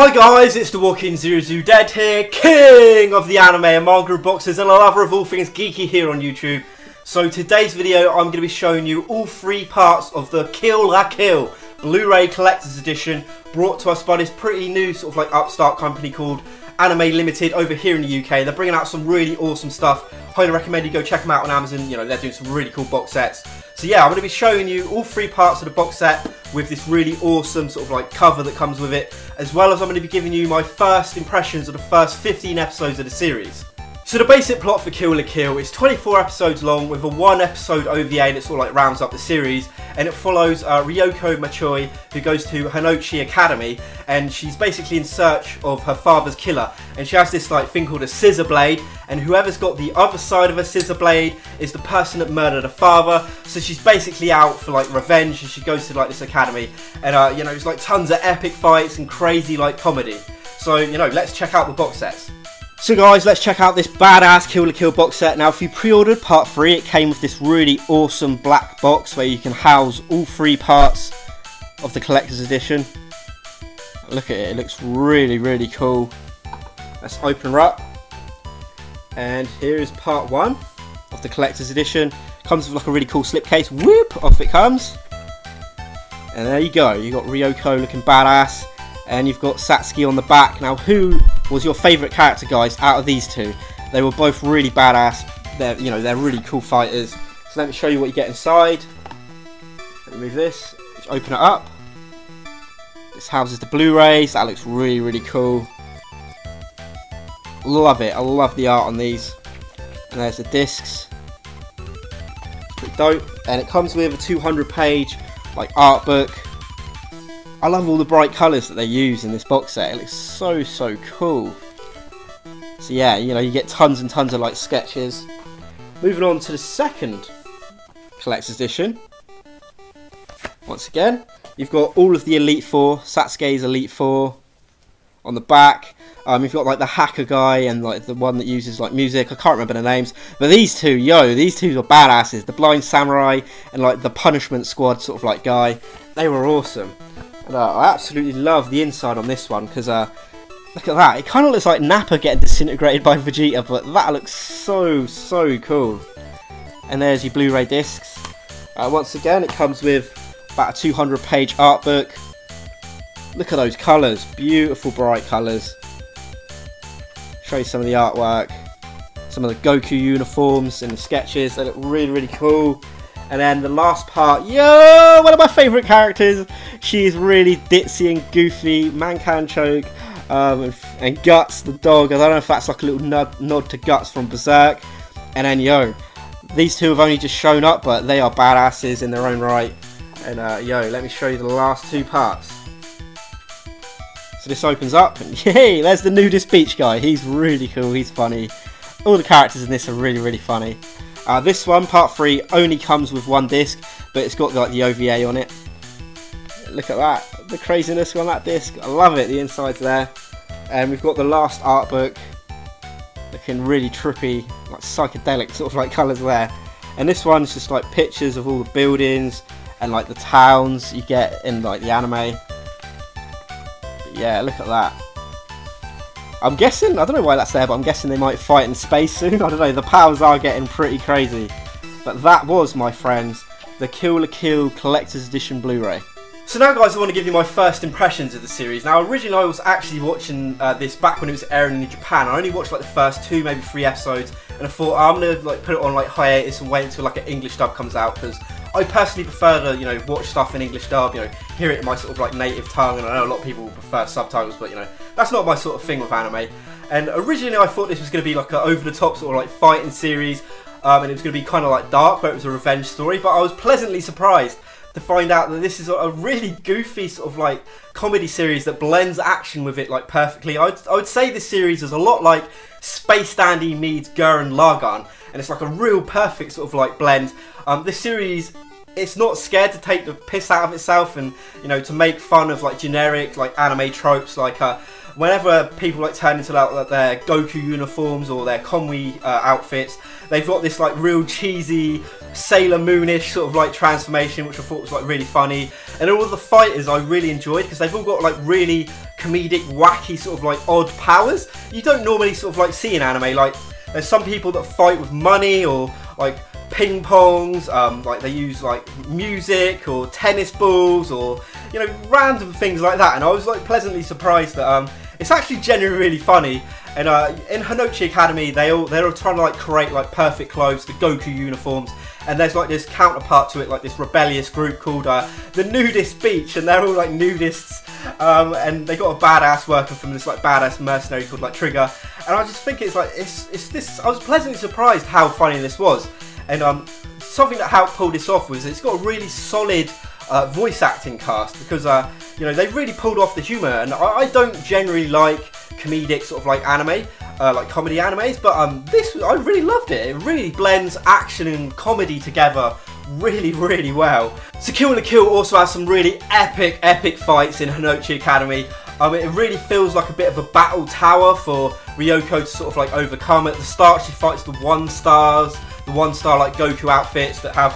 Hi guys, it's the Walking Zero Dead here, king of the anime and manga boxes and a lover of all things geeky here on YouTube. So today's video I'm going to be showing you all three parts of the Kill La Kill Blu-ray Collector's Edition, brought to us by this pretty new sort of like upstart company called Anime Limited over here in the UK. They're bringing out some really awesome stuff. Highly recommend you go check them out on Amazon. You know, they're doing some really cool box sets. So yeah, I'm going to be showing you all three parts of the box set with this really awesome sort of like cover that comes with it, as well as I'm going to be giving you my first impressions of the first 15 episodes of the series. So the basic plot for Kill La Kill is 24 episodes long with a 1 episode OVA that sort of like rounds up the series, and it follows Ryuko Matoi, who goes to Hanochi Academy, and she's basically in search of her father's killer, and she has this like thing called a scissor blade, and whoever's got the other side of a scissor blade is the person that murdered her father. So she's basically out for like revenge, and she goes to like this academy, and you know, it's like tons of epic fights and crazy like comedy. So you know, let's check out the box sets. So guys, let's check out this badass Kill La Kill box set. Now if you pre-ordered part 3, it came with this really awesome black box where you can house all 3 parts of the collector's edition. Look at it, it looks really cool. Let's open her up. And here is part 1 of the collector's edition. Comes with like a really cool slipcase. Whoop, off it comes. And there you go, you got Ryuko looking badass. And you've got Satsuki on the back. Now who was your favourite character, guys, out of these two? They were both really badass. They're really cool fighters. So let me show you what you get inside. Let me move this. Just open it up. This houses the Blu-rays. That looks really cool. Love it. I love the art on these. And there's the discs. Pretty dope. And it comes with a 200-page like art book. I love all the bright colours that they use in this box set. It looks so cool. So yeah, you know, you get tons and tons of like sketches. Moving on to the second collector's edition. Once again, you've got all of the Elite Four, Satsuki's Elite Four on the back. You've got like the hacker guy and like the one that uses like music. I can't remember the names, but these two, these two are badasses. The Blind Samurai and like the Punishment Squad sort of like guy. They were awesome. And, I absolutely love the inside on this one because look at that. It kind of looks like Nappa getting disintegrated by Vegeta, but that looks so cool. And there's your Blu-ray discs. Once again, it comes with about a 200-page art book. Look at those colours, beautiful bright colours. Show you some of the artwork, some of the Goku uniforms and the sketches. They look really cool. And then the last part, one of my favourite characters. She is really ditzy and goofy. Man Can Choke and Guts, the dog. I don't know if that's like a little nod to Guts from Berserk. And then these two have only just shown up, but they are badasses in their own right. And let me show you the last 2 parts. So this opens up, and yay, there's the nudist beach guy. He's really cool. He's funny. All the characters in this are really funny. This one, part 3, only comes with 1 disc, but it's got like the OVA on it. Look at that, the craziness on that disc. I love it, the inside's there. And we've got the last art book, looking really trippy, like psychedelic sort of like colours there. And this one's just like pictures of all the buildings and like the towns you get in like the anime. But yeah, look at that. I'm guessing, I don't know why that's there, but I'm guessing they might fight in space soon. I don't know, the powers are getting pretty crazy. But that was, my friends, the Kill La Kill Collector's Edition Blu-ray. So now guys, I want to give you my first impressions of the series. Now originally I was actually watching this back when it was airing in Japan. I only watched like the first 2, maybe 3 episodes, and I thought I'm going to like put it on like hiatus and wait until like an English dub comes out, because I personally prefer to, watch stuff in English dub, hear it in my sort of like native tongue, and I know a lot of people prefer subtitles, but that's not my sort of thing with anime. And originally I thought this was going to be like an over-the-top sort of like fighting series, and it was going to be kind of like dark, where it was a revenge story, but I was pleasantly surprised to find out that this is a really goofy sort of like comedy series that blends action with it like perfectly. I would say this series is a lot like Space Dandy meets Gurren Lagann, and it's like a real perfect sort of like blend. This series, it's not scared to take the piss out of itself and to make fun of like generic like anime tropes, like whenever people like turn into like their Goku uniforms or their Konmi outfits, they've got this like real cheesy Sailor Moonish sort of like transformation, which I thought was like really funny. And all of the fighters I really enjoyed because they've all got like really comedic, wacky, sort of like odd powers you don't normally sort of like see in anime. Like there's some people that fight with money or like ping pongs, like they use like music or tennis balls or, you know, random things like that, and I was like pleasantly surprised that it's actually genuinely really funny. And in Hinochi Academy, they're all trying to like create like perfect clothes, the Goku uniforms, and there's like this counterpart to it, like this rebellious group called the Nudist Beach, and they're all like nudists, and they got a badass worker from this like badass mercenary called like Trigger, and I just think it's like it's this. I was pleasantly surprised how funny this was. And something that helped pull this off was it's got a really solid voice acting cast, because you know, they really pulled off the humour, and I don't generally like comedic sort of like anime, like comedy animes, but I really loved it. It really blends action and comedy together really, really well. So Kill la Kill also has some really epic fights in Hinochi Academy. It really feels like a bit of a battle tower for Ryuko to sort of like overcome. At the start, she fights the 1-stars, the 1-star like Goku outfits that have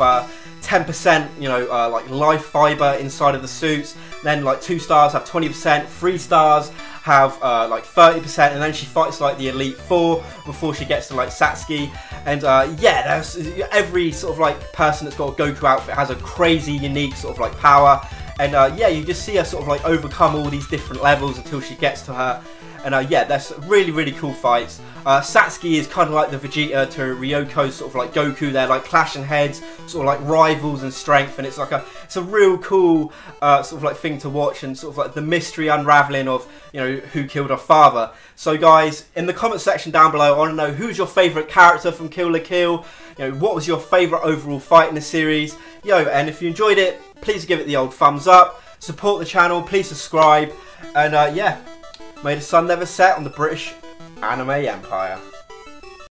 10%, you know, like life fiber inside of the suits. Then like 2 stars have 20%, 3 stars have like 30%, and then she fights like the Elite 4 before she gets to like Satsuki. And yeah, there's every sort of like person that's got a Goku outfit has a crazy, unique sort of like power. And yeah, you just see her sort of like overcome all these different levels until she gets to her. And yeah, there's really cool fights. Satsuki is kind of like the Vegeta to Ryoko's sort of like Goku. They're like clashing heads, sort of like rivals in strength, and it's a real cool sort of like thing to watch, and sort of like the mystery unraveling of, you know, who killed her father. So guys, in the comment section down below, I want to know who's your favourite character from Kill la Kill. You know, what was your favourite overall fight in the series? And if you enjoyed it, please give it the old thumbs up. Support the channel, please subscribe, and yeah. May the sun never set on the British anime empire.